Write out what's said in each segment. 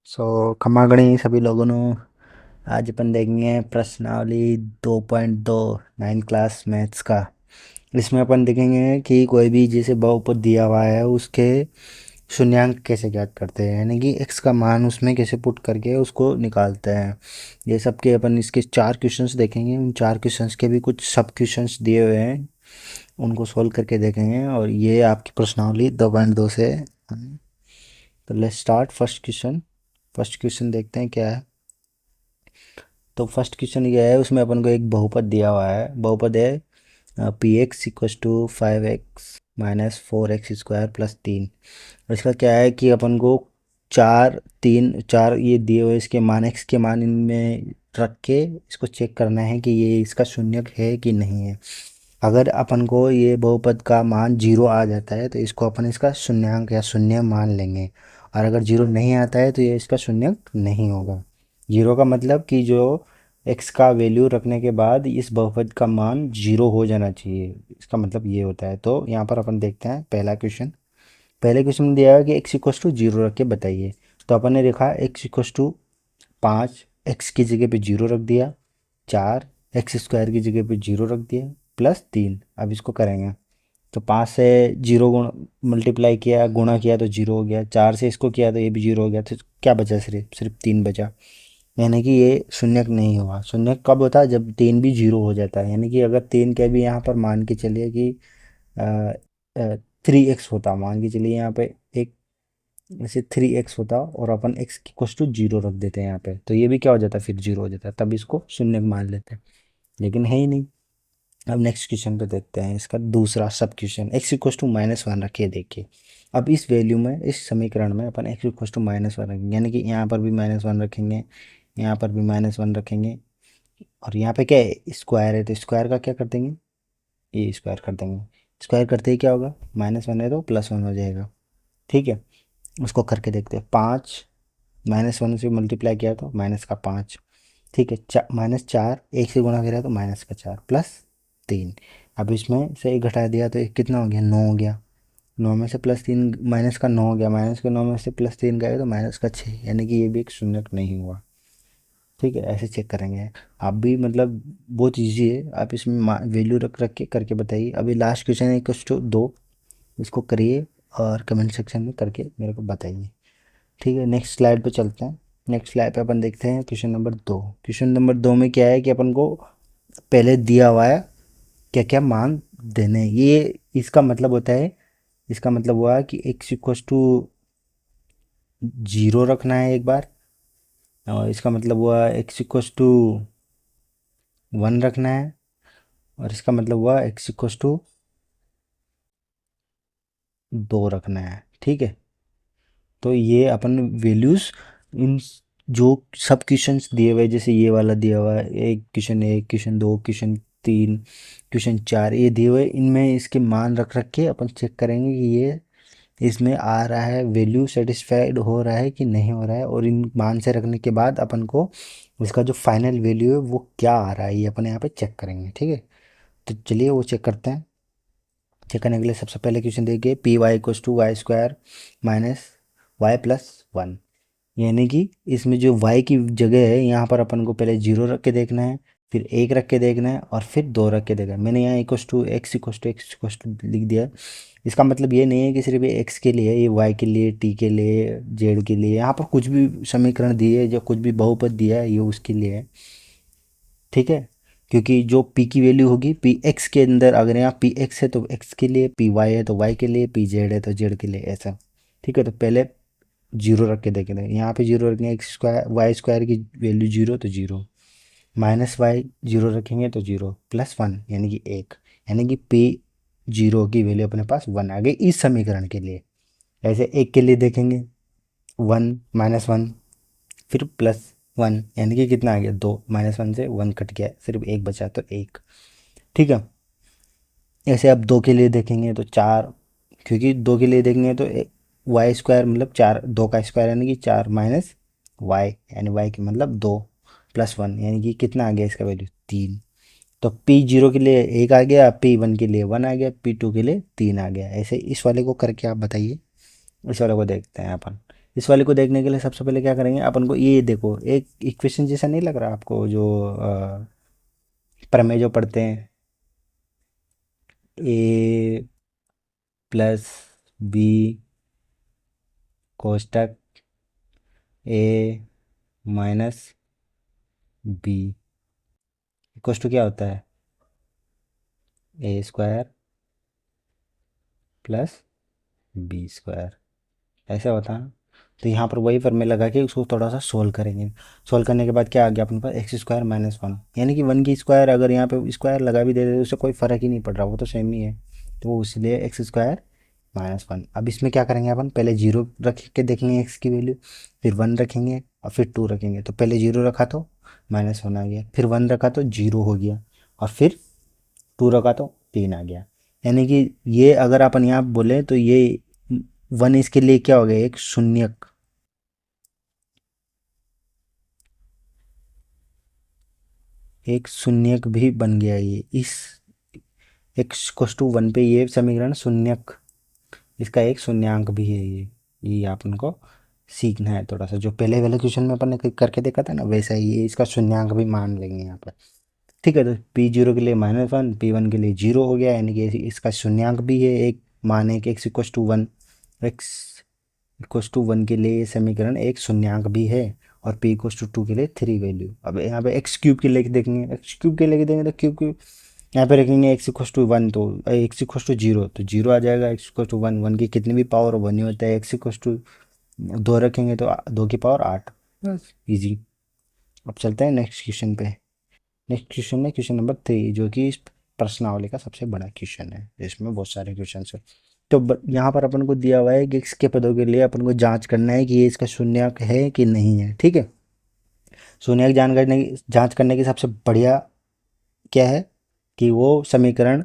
खमागणी सभी लोगों ने आज अपन देखेंगे प्रश्नावली 2.2 9 क्लास मैथ्स का। इसमें अपन देखेंगे कि कोई भी जैसे बहुपद दिया हुआ है उसके शून्यांक कैसे ज्ञात करते हैं, यानी कि एक्स का मान उसमें कैसे पुट करके उसको निकालते हैं। ये सब के अपन इसके 4 क्वेश्चंस देखेंगे। उन 4 क्वेश्चंस के भी कुछ सब क्वेश्चंस दिए हुए हैं, उनको सोल्व करके देखेंगे। और ये आपकी प्रश्नावली 2.2 से। तो let's start first question. First question देखते हैं क्या है। तो फर्स्ट क्वेश्चन ये है, उसमें अपन को एक बहुपद दिया हुआ है। बहुपद है P X equals to 5x minus 4x² plus 3। और इसका क्या है कि अपन को 4 3 4 ये दिए हुए इसके मान, एक्स के मान इनमें रख के इसको चेक करना है कि ये इसका शून्यक है कि नहीं है। अगर अपन को ये बहुपद का मान 0 आ जाता है तो इसको अपन इसका शून्यांक या शून्य मान लेंगे। और अगर 0 नहीं आता है तो ये इसका शून्यक नहीं होगा। 0 का मतलब कि जो x का वैल्यू रखने के बाद इस बहुपद का मान 0 हो जाना चाहिए, इसका मतलब ये होता है। तो यहाँ पर अपन देखते हैं पहला क्वेश्चन। पहले क्वेश्चन में दिया है कि x इक्वस टू 0 रख के बताइए। तो अपन ने लिखा x इक्वस टू 5, x की जगह पे 0 रख दिया, 4 x² की जगह पे 0 रख दिया, प्लस 3। अब इसको करेंगे तो 5 से 0 गुण मल्टीप्लाई किया, गुणा किया तो 0 हो गया। 4 से इसको किया तो ये भी 0 हो गया। तो क्या बचा? सिर्फ सिर्फ 3 बचा, यानी कि ये शून्यक नहीं हुआ। शून्यक कब होता है? जब 3 भी 0 हो जाता है। यानी कि अगर 3 के भी यहाँ पर मान के चलिए कि 3x होता, मान के चलिए यहाँ पे एक ऐसे 3x होता और अपन x की इक्वस टू 0 रख देते हैं यहाँ पे, तो ये भी क्या हो जाता है? फिर 0 हो जाता है, तब इसको शून्यक मान लेते हैं। लेकिन है ही नहीं। अब नेक्स्ट क्वेश्चन पे देखते हैं इसका दूसरा सब क्वेश्चन। x इक्वस टू -1 रखिए, देखिए। अब इस वैल्यू में, इस समीकरण में अपन x इक्वस टू -1 रखेंगे, यानी कि यहाँ पर भी -1 रखेंगे, यहाँ पर भी -1 रखेंगे। और यहाँ पे क्या है? स्क्वायर है, तो स्क्वायर का क्या कर देंगे? ये स्क्वायर कर देंगे। स्क्वायर करते ही क्या होगा? -1 है तो +1 हो जाएगा। ठीक है, उसको करके देखते हैं। 5 -1 से मल्टीप्लाई किया तो -5। ठीक है, -4 1 से गुणा करा तो -4 प्लस 3। अब इसमें से एक घटा दिया तो एक कितना हो गया? 9 हो गया। 9 में से +3 -9 हो गया, -9 में से +3 गए तो -6, यानी कि ये भी एक शून्यक नहीं हुआ। ठीक है, ऐसे चेक करेंगे आप भी, मतलब बहुत इजी है। आप इसमें वैल्यू रख रख के करके बताइए। अभी लास्ट क्वेश्चन है इक्वस टू 2, इसको करिए और कमेंट सेक्शन में करके मेरे को बताइए। ठीक है, नेक्स्ट स्लाइड पे चलते हैं। नेक्स्ट स्लाइड पे अपन देखते हैं क्वेश्चन नंबर 2। क्वेश्चन नंबर 2 में क्या है कि अपन को पहले दिया हुआ है क्या क्या मान देने हैं। ये इसका मतलब होता है, इसका मतलब हुआ कि x इक्वस टू 0 रखना है एक बार, और इसका मतलब हुआ x इक्वस टू 1 रखना है, और इसका मतलब हुआ x इक्वस टू 2 रखना है। ठीक है, तो ये अपन वैल्यूज़ इन जो सब क्वेश्चंस दिए हुए, जैसे ये वाला दिया हुआ है, एक क्वेश्चन 1, क्वेश्चन 2, क्वेश्चन 3, क्वेश्चन 4, ये दिए हुए, इनमें इसके मान रख रख के अपन चेक करेंगे कि ये इसमें आ रहा है, वैल्यू सेटिस्फाइड हो रहा है कि नहीं हो रहा है। और इन मान से रखने के बाद अपन को इसका जो फाइनल वैल्यू है वो क्या आ रहा है, ये अपन यहाँ पे चेक करेंगे। ठीक है, तो चलिए वो चेक करते हैं। चेक करने के लिए सबसे पहले क्वेश्चन देखिए, py=y² माइनस वाई प्लस 1। यानी कि इसमें जो y की जगह है यहाँ पर अपन को पहले 0 रख के देखना है, फिर 1 रख के देखना है, और फिर 2 रख के देखना है। मैंने यहाँ x लिख दिया। इसका मतलब ये नहीं है कि सिर्फ ये x के लिए है, ये y के लिए, t के लिए, z के लिए। यहाँ पर कुछ भी समीकरण दिए है, जो कुछ भी बहुपद दिया है, ये उसके लिए है। ठीक है, क्योंकि जो p की वैल्यू होगी पी एक्स के अंदर, अगर यहाँ पी एक्स है तो x के लिए, पी वाई है तो y के लिए, पी जेड है तो z के लिए, ऐसा। ठीक है, तो पहले 0 रख के देखें। यहाँ पे 0 रखेंगे, x² की वैल्यू 0 तो 0, -y 0 रखेंगे तो 0, +1 यानी कि 1, यानी कि p0 की वैल्यू अपने पास 1 आ गई इस समीकरण के लिए। ऐसे 1 के लिए देखेंगे, 1 -1 फिर +1, यानी कि कितना आ गया? 2, -1 से 1 कट गया, सिर्फ 1 बचा तो 1। ठीक है, ऐसे अब 2 के लिए देखेंगे तो 4, क्योंकि 2 के लिए देखेंगे तो y² मतलब 4, 2 का स्क्वायर यानी कि 4 माइनस वाई, यानी y की मतलब 2, +1 यानी कि कितना आ गया इसका वैल्यू? 3। तो p0 के लिए 1 आ गया, p1 के लिए 1 आ गया, p2 के लिए 3 आ गया। ऐसे इस वाले को करके आप बताइए। इस वाले को देखते हैं अपन। इस वाले को देखने के लिए सबसे पहले क्या करेंगे, अपन को ये देखो एक इक्वेशन जैसा नहीं लग रहा आपको, जो प्रमेय जो पढ़ते हैं, ए प्लस बी कोष्टक A minus B equals to क्या होता है, A square plus B square, ऐसा होता है ना। तो यहाँ पर वही फॉर्मूला लगा के उसको थोड़ा सा सोल्व करेंगे। सोल्व करने के बाद क्या आ गया अपने पास, एक्स स्क्वायर माइनस वन, यानी कि वन की स्क्वायर अगर यहाँ पे स्क्वायर लगा भी दे दे तो उससे कोई फ़र्क ही नहीं पड़ रहा, वो तो सेम ही है। तो वो इसलिए एक्स स्क्वायर माइनस वन। अब इसमें क्या करेंगे अपन, पहले जीरो रख के देखेंगे एक्स की वैल्यू, फिर वन रखेंगे और फिर टू रखेंगे। तो पहले जीरो रखा तो माइनस वन आ गया, फिर वन रखा तो जीरो हो गया, और फिर टू रखा तो तीन आ गया। यानी कि ये अगर अपन यहाँ बोले तो ये वन इसके लिए क्या हो गया, एक शून्यक, एक शून्यक भी बन गया ये। इस एक्स कोस टू वन पे ये समीकरण शून्यक, इसका एक शून्यांक भी है ये अपन को सीखना है थोड़ा सा। जो पहले वाले क्वेश्चन में अपन ने करके देखा था ना, वैसा ही ये इसका शून्यांक भी मान लेंगे यहाँ पर। ठीक है, तो पी जीरो के लिए माइनस वन, पी वन के लिए जीरो हो गया, यानी कि इसका शून्यांक भी है एक, मान है कि X equals to one, X equals to one के लिए ये समीकरण एक शून्यांक भी है, और पी इक्वस टू टू के लिए थ्री वैल्यू। अब यहाँ पे एक्स क्यूब के लेके देखेंगे, एक्स क्यूब के लेके देंगे तो क्यूब क्यूब यहाँ पे रखेंगे एक्स इक्वस टू वन, तो एक्स इक्वस टू जीरो तो जीरो आ जाएगा, X equals to one, one की कितनी भी पावर वन ही होता है, एक्स इक्वस टू दो रखेंगे तो दो की पावर आठ, बस इजी। अब चलते हैं नेक्स्ट क्वेश्चन पे। नेक्स्ट क्वेश्चन है क्वेश्चन नंबर थ्री, जो कि इस प्रश्नावली का सबसे बड़ा क्वेश्चन है, इसमें बहुत सारे क्वेश्चन है। तो यहाँ पर अपन को दिया हुआ है कि x के पदों के लिए अपन को जांच करना है कि ये इसका शून्यक है कि नहीं है। ठीक है, शून्यक जांच करने की सबसे बढ़िया क्या है कि वो समीकरण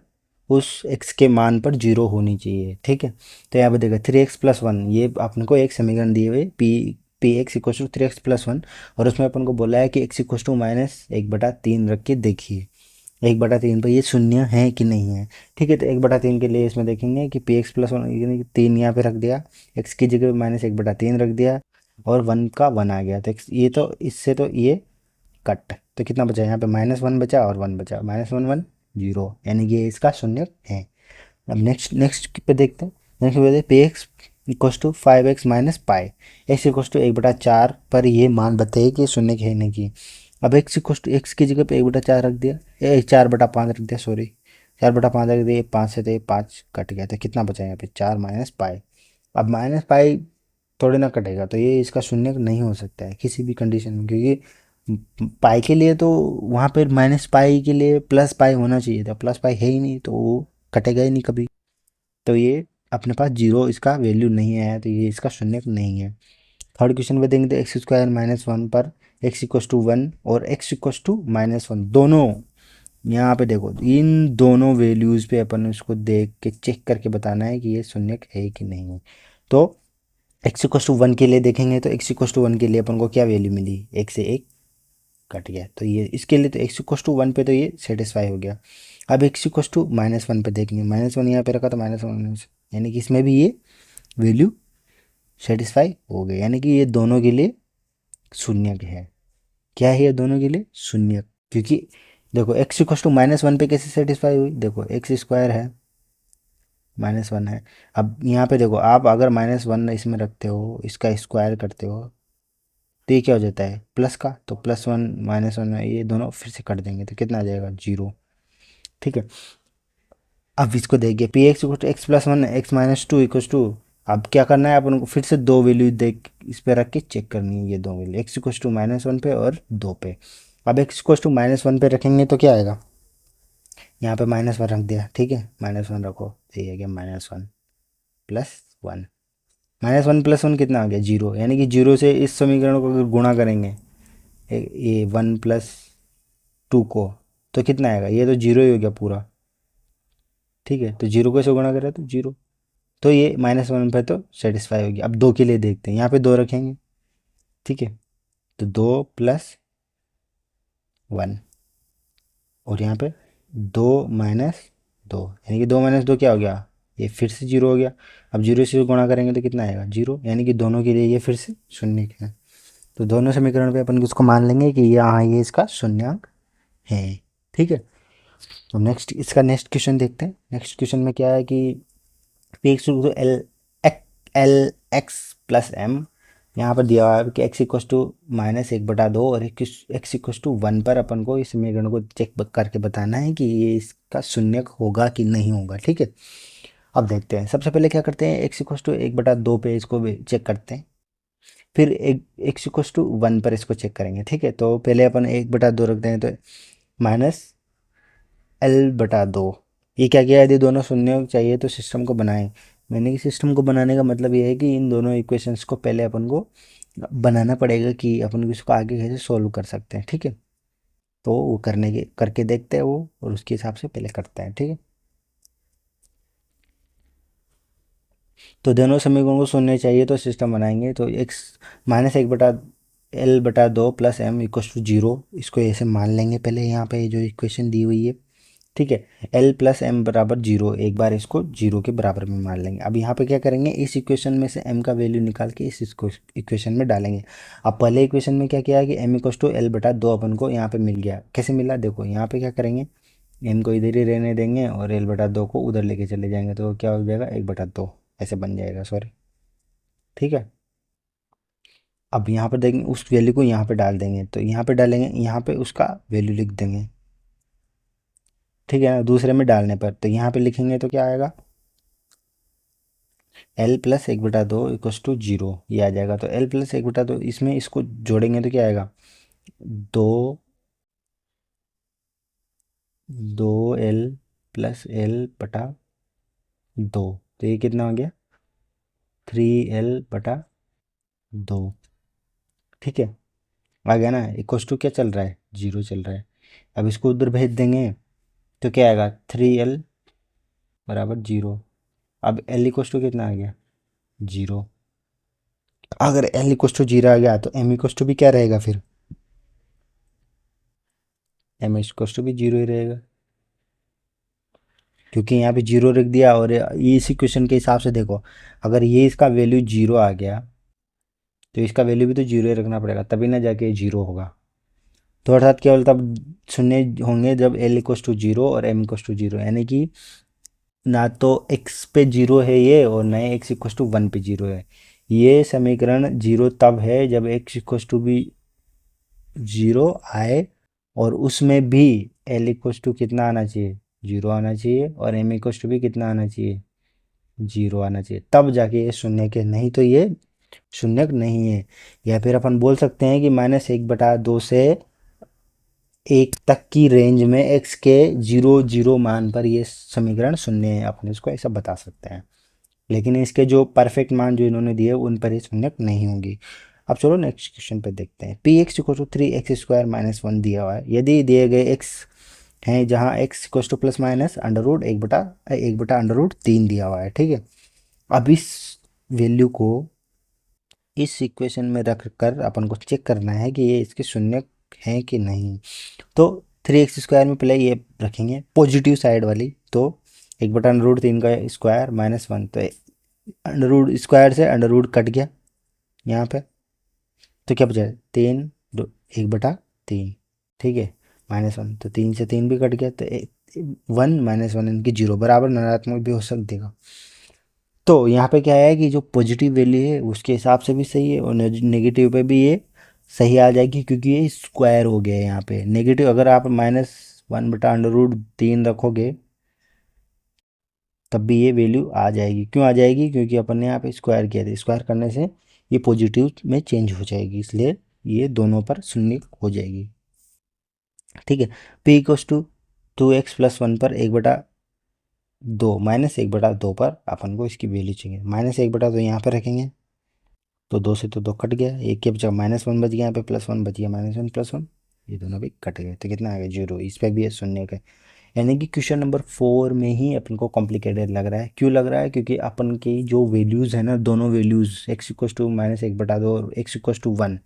उस x के मान पर जीरो होनी चाहिए। ठीक है, तो यहाँ पे देखो थ्री एक्स प्लस वन, ये अपन को एक समीकरण दिए हुए P X equal to three X plus one, और उसमें अपन को बोला है कि एक्स इक्व टू माइनस एक बटा तीन रख के देखिए एक बटा तीन पर ये शून्य है कि नहीं है। ठीक है, तो एक बटा तीन के लिए इसमें देखेंगे कि पी एक्स प्लस वन, यानी कि तीन यहाँ पे रख दिया, एक्स की जगह माइनस एक बटा तीन रख दिया, और वन का वन आ गया, तो ये तो इससे तो ये कट, तो कितना बचा यहाँ पे, माइनस वन बचा और वन बचा, माइनस वन वन जीरो, यानी कि ये इसका शून्य है। अब नेक्स्ट नेक्स्ट पे देखते हैं। नेक्स्ट पे पे X equals to five X minus pi, X equals to एक बटा चार पर ये मान बताइए कि शून्य है नहीं की। अब एक्स इक्वस टू एक्स की जगह पे एक बटा चार रख दिया, चार बटा पाँच रख दिया, सॉरी चार बटा पाँच रख दिया, पाँच से तो ये पाँच कट गया, तो कितना बचा यहाँ पे, चार माइनस पाई। अब माइनस पाई थोड़ी ना कटेगा, तो ये इसका शून्य नहीं हो सकता है किसी भी कंडीशन में, क्योंकि पाई के लिए तो वहाँ पर माइनस पाई के लिए प्लस पाई होना चाहिए था, प्लस पाई है ही नहीं तो वो कटेगा ही नहीं कभी। तो ये अपने पास जीरो इसका वैल्यू नहीं आया, तो ये इसका शून्य नहीं है। थर्ड क्वेश्चन में देंगे तो एक्स स्क्वायर माइनस वन पर एक्स इक्वस टू वन और X equals to minus one, दोनों यहाँ पे देखो इन दोनों वैल्यूज़ पे अपन उसको देख के चेक करके बताना है कि ये शून्य है कि नहीं है। तो एक्स इक्वस टू वन के लिए देखेंगे तो एक्स इक्वस टू वन के लिए अपन को क्या वैल्यू मिली, एक से एक कट गया, तो ये इसके लिए तो एक्स इक्वस टू वन पे तो ये सेटिस्फाई हो गया। अब X equals to minus one पे देखेंगे, माइनस वन यहाँ पे रखा तो माइनस वन, यानी कि इसमें भी ये वैल्यू सेटिस्फाई हो गई, यानी कि ये दोनों के लिए शून्य है। क्या है ये दोनों के लिए शून्य, क्योंकि देखो X equals to minus one पे कैसे सेटिस्फाई हुई, देखो एक्स स्क्वायर है माइनस वन है। अब यहाँ पे देखो आप अगर माइनस वन इसमें रखते हो, इसका स्क्वायर करते हो, तो ये क्या हो जाता है प्लस का, तो प्लस वन माइनस वन ये दोनों फिर से कट देंगे तो कितना आ जाएगा जीरो। ठीक है, अब इसको देखिए P X equal to X plus one X minus two equal to, अब क्या करना है अपन को, फिर से दो वैल्यू देख इस पे रख के चेक करनी है, ये दो value X equal to minus one पे और दो पे। अब X equal to minus one पे रखेंगे तो क्या आएगा, यहाँ पे माइनस वन रख दिया, ठीक है माइनस वन रखो, तो ये आ गया minus one plus one, minus one plus one कितना आ गया जीरो, यानी कि जीरो से इस समीकरण को अगर गुणा करेंगे ये वन प्लस टू को, तो कितना आएगा, ये तो जीरो ही हो गया पूरा। ठीक है, तो जीरो को कैसे गुणा करें तो जीरो, तो ये माइनस वन पे तो सेटिस्फाई होगी। अब दो के लिए देखते हैं, यहाँ पे दो रखेंगे, ठीक है तो दो प्लस वन, और यहाँ पे दो माइनस दो, यानी कि दो माइनस दो क्या हो गया ये फिर से जीरो हो गया। अब जीरो से गुणा करेंगे तो कितना आएगा, जीरो, यानी कि दोनों के लिए ये फिर से शून्य है। तो दोनों समीकरण पे अपन उसको मान लेंगे कि ये हाँ ये इसका शून्याङ्क है। ठीक है, तो इसका नेक्स्ट क्वेश्चन देखते हैं। नेक्स्ट क्वेश्चन में क्या है कि P X to L X plus M, यहाँ पर दिया हुआ है कि एक्स इक्वस टू -1/2 और एक्स इक्वस टू 1 पर अपन को इस समीकरण को चेक करके बताना है कि ये इसका शून्य होगा कि नहीं होगा। ठीक है, अब देखते हैं। सबसे पहले क्या करते हैं, एक्स इक्वस टू 1/2 पे इसको चेक करते हैं, फिर एक्स इक्वस टू 1 पर इसको चेक करेंगे। ठीक है, तो पहले अपन 1/2 रखते हैं, तो -L/2। ये क्या किया, यदि दोनों शून्य चाहिए तो सिस्टम को बनाएं। मैंने कि सिस्टम को बनाने का मतलब ये है कि इन दोनों इक्वेशंस को पहले अपन को बनाना पड़ेगा कि अपन इसको आगे कैसे सोल्व कर सकते हैं। ठीक है, तो वो करके देखते हैं वो, और उसके हिसाब से पहले करते हैं। ठीक है, तो दोनों समीकरणों को शून्य चाहिए तो सिस्टम बनाएंगे। तो X -1/L/2 plus M equals to 0, इसको ऐसे मान लेंगे पहले यहाँ पे जो इक्वेशन दी हुई है। ठीक है, L प्लस एम बराबर 0, एक बार इसको 0 के बराबर में मान लेंगे। अब यहाँ पे क्या करेंगे, इस इक्वेशन में से m का वैल्यू निकाल के इस इक्वेशन में डालेंगे। अब पहले इक्वेशन में क्या किया है कि m इक्वस टू L/2 अपन को यहाँ पे मिल गया। कैसे मिला, देखो यहाँ पे क्या करेंगे, m को इधर ही रहने देंगे और L/2 को उधर लेके चले जाएंगे, तो क्या हो जाएगा 1/2 ऐसे बन जाएगा, सॉरी। ठीक है, अब यहाँ पर देखेंगे उस वैल्यू को यहाँ पे डाल देंगे, तो यहाँ पे डालेंगे, यहाँ पे उसका वैल्यू लिख देंगे। ठीक है ना, दूसरे में डालने पर तो यहाँ पे लिखेंगे तो क्या आएगा, L प्लस 1/2 इक्वस टू 0, ये आ जाएगा। तो L प्लस 1/2 इसमें इसको जोड़ेंगे तो क्या आएगा, दो 2L प्लस L/2, तो ये कितना हो गया 3L/2। ठीक है, आ गया ना, इक्वस टू क्या चल रहा है, 0 चल रहा है। अब इसको उधर भेज देंगे तो क्या आएगा 3L/0। अब L इक्वस टू कितना आ गया, 0। अगर L इक्वस टू 0 आ गया तो M इक्वस टू भी क्या रहेगा, फिर M इक्वस टू भी 0 ही रहेगा, क्योंकि यहाँ पे 0 रख दिया। और ये इसी क्वेश्चन के हिसाब से देखो, अगर ये इसका वैल्यू 0 आ गया तो इसका वैल्यू भी तो 0 ही रखना पड़ेगा, तभी ना जाके 0 होगा। तो अर्थात केवल तब शून्य होंगे जब L इक्वस टू 0 और M इक्वस टू 0, यानी कि ना तो x पे 0 है ये, और ना ही x इक्वस टू 1 पे 0 है। ये समीकरण 0 तब है जब x इक्वस टू भी 0 आए, और उसमें भी L इक्वस टू कितना आना चाहिए, 0 आना चाहिए, और M इक्वस टू भी कितना आना चाहिए, 0 आना चाहिए, तब जाके ये शून्य के, नहीं तो ये शून्य नहीं है। या फिर अपन बोल सकते हैं कि -1/2 से 1 तक की रेंज में x के 0 मान पर ये समीकरण शून्य है, अपन इसको ऐसा बता सकते हैं। लेकिन इसके जो परफेक्ट मान जो इन्होंने दिए उन पर ये शून्य नहीं होंगी। अब चलो नेक्स्ट क्वेश्चन पे देखते हैं। P x equal to 3x² - 1 दिया हुआ है। यदि दिए गए x हैं जहाँ x equal two plus minus √1/√3 दिया हुआ है। ठीक है, अब इस वैल्यू को इस इक्वेशन में रख कर अपन को चेक करना है कि ये इसके शून्य हैं कि नहीं। तो 3x² में पहले ये रखेंगे पॉजिटिव साइड वाली, तो 1/√3 का स्क्वायर -1, तो अंडर रूट स्क्वायर से अंडर रूट कट गया यहाँ पे, तो क्या बचा 3 1/3। ठीक है, -1, तो 3 से 3 भी कट गया, तो 1 -1 इनकी 0 बराबर नकारात्मक भी हो सकती है। तो यहाँ पे क्या है कि जो पॉजिटिव वैल्यू है उसके हिसाब से भी सही है, और नेगेटिव पे भी ये सही आ जाएगी, क्योंकि ये स्क्वायर हो गया है। यहाँ पे नेगेटिव अगर आप -1/√3 रखोगे तब भी ये वैल्यू आ जाएगी। क्यों आ जाएगी, क्योंकि अपन ने यहाँ पे स्क्वायर किया था, स्क्वायर करने से ये पॉजिटिव में चेंज हो जाएगी, इसलिए ये दोनों पर शून्य हो जाएगी। ठीक है, p इक्वस टू 2x+1 पर 1/2 -1/2 पर अपन को इसकी वैल्यू चाहिए। -1/2 यहाँ पर रखेंगे, तो 2 से तो 2 कट गया, एक के बचा -1 बच गया, यहाँ पे +1 बच गया, -1 + 1 ये दोनों भी कट गए, तो कितना आ गया 0। इस पर भी शून्य का, यानी कि क्वेश्चन नंबर 4 में ही अपन को कॉम्प्लिकेटेड लग रहा है। क्यों लग रहा है, क्योंकि अपन की जो वैल्यूज़ है ना, दोनों वैल्यूज़ x इक्वस टू -1/2 और x इक्वस टू 1,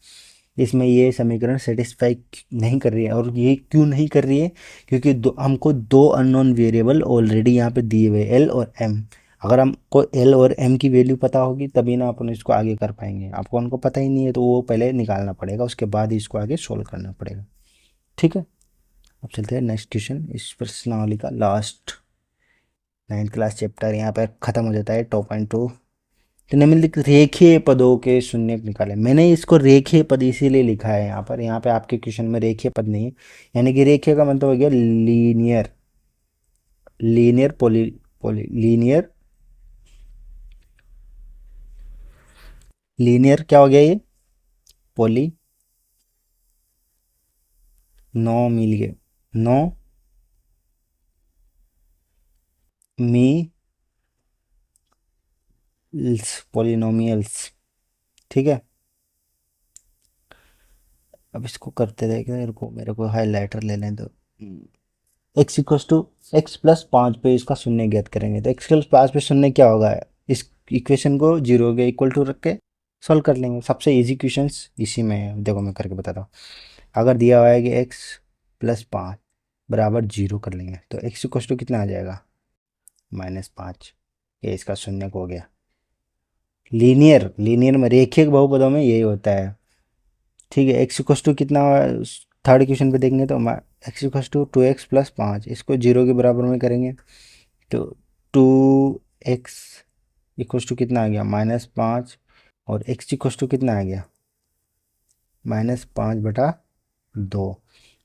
इसमें ये समीकरण सेटिस्फाई नहीं कर रही है। और ये क्यों नहीं कर रही है, क्योंकि हमको दो अननोन वेरिएबल ऑलरेडी यहाँ पे दिए हुए L और M। अगर हमको एल और एम की वैल्यू पता होगी तभी ना अपन इसको आगे कर पाएंगे। आपको उनको पता ही नहीं है तो वो पहले निकालना पड़ेगा, उसके बाद ही इसको आगे सोल्व करना पड़ेगा। ठीक है, अब चलते हैं नेक्स्ट क्वेश्चन। इस प्रश्नावली का लास्ट 9th क्लास चैप्टर यहाँ पर खत्म हो जाता है। 2.2 तो निम्नलिखित रेखीय पदों के शून्य निकाले। मैंने इसको रेखीय पद इसीलिए लिखा है यहाँ पे आपके क्वेश्चन में रेखीय पद नहीं है, यानी कि रेखीय का मतलब हो गया लीनियर, लीनियर पोली पोली लीनियर, लीनियर क्या हो गया ये, पोली नो मिलिए नो मी पोलिनोमियल्स। ठीक है, अब इसको करते रहेगा। मेरे को हाईलाइटर ले लें तो X equals to X plus 5 पे इसका शून्य ज्ञात करेंगे। तो एक्स प्लस 5 पे शून्य क्या होगा, इस इक्वेशन को जीरो के इक्वल टू रख के सॉल्व कर लेंगे। सबसे इजी क्वेश्चंस इसी में है, देखो मैं करके बताता हूँ। अगर दिया हुआ है कि एक्स प्लस 5 बराबर जीरो कर लेंगे तो एक्स इक्वस टू कितना आ जाएगा, -5। ये इसका शून्य हो गया। लीनियर, लीनियर में रेखीय बहुपदों में यही होता है। ठीक है, एक्स इक्वस टू कितना, थर्ड क्वेश्चन पे देखेंगे तो X equals to 2x plus 5, इसको जीरो के बराबर में करेंगे तो 2x इक्वस टू कितना आ गया, -5, और x इक्वस टू कितना आ गया, -5/2।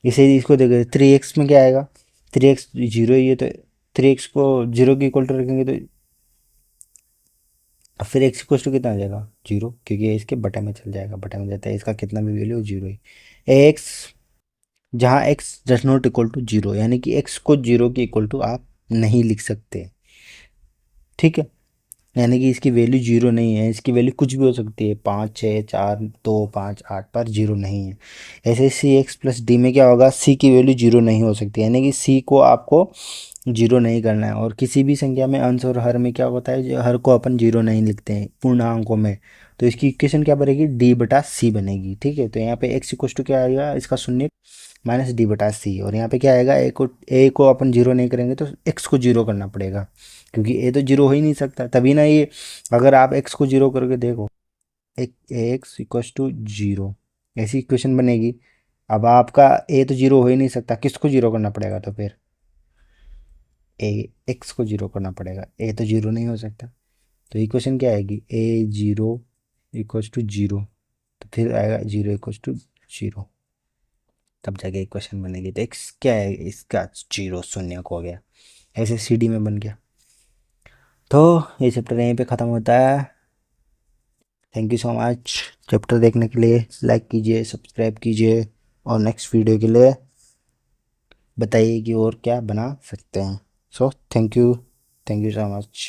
इसे इसको देखो 3x में क्या आएगा, 3x जीरो ही है तो 3x को जीरो के इक्वल टू रखेंगे तो अब फिर x इक्वस टू कितना आ जाएगा, जीरो, क्योंकि ये इसके बटे में चल जाएगा, बटे में जाता है, इसका कितना भी वैल्यू जीरो ही। x जहाँ x does not equal to zero, यानी कि x को जीरो के इक्वल टू आप नहीं लिख सकते। ठीक है, यानी कि इसकी वैल्यू जीरो नहीं है, इसकी वैल्यू कुछ भी हो सकती है, 5, 6, 4, 2, 5, 8 पर जीरो नहीं है। ऐसे सी एक्स प्लस डी में क्या होगा, सी की वैल्यू जीरो नहीं हो सकती, यानी कि सी को आपको जीरो नहीं करना है। और किसी भी संख्या में अंश और हर में क्या होता है, हर को अपन जीरो नहीं लिखते हैं पूर्णांकों में। तो इसकी इक्वेशन क्या बनेगी, d/c बनेगी। ठीक है, तो यहाँ पे x इक्वल टू क्या आएगा, इसका शून्य -d/c, और यहाँ पे क्या आएगा, ए को अपन जीरो नहीं करेंगे तो x को जीरो करना पड़ेगा, क्योंकि ए तो जीरो हो ही नहीं सकता, तभी ना ये, अगर आप x को जीरो करके देखो, एक्स इक्वल टू जीरो, ऐसी इक्वेशन बनेगी। अब आपका ए तो जीरो हो ही नहीं सकता, किसको जीरो करना पड़ेगा, तो फिर ए एक्स को जीरो करना पड़ेगा, ए तो जीरो नहीं हो सकता। तो इक्वेशन क्या आएगी, ए जीरो इक्वल टू जीरो, तो फिर आएगा जीरो इक्वल टू जीरो, तब जाके इक्वेशन बनेगी। तो एक्स क्या है, इसका जीरो, शून्य हो गया, ऐसे सी डी में बन गया। तो ये चैप्टर यहीं पे ख़त्म होता है। Thank you so much chapter देखने के लिए। लाइक कीजिए, सब्सक्राइब कीजिए, और नेक्स्ट वीडियो के लिए बताइए कि और क्या बना सकते हैं। So thank you so much.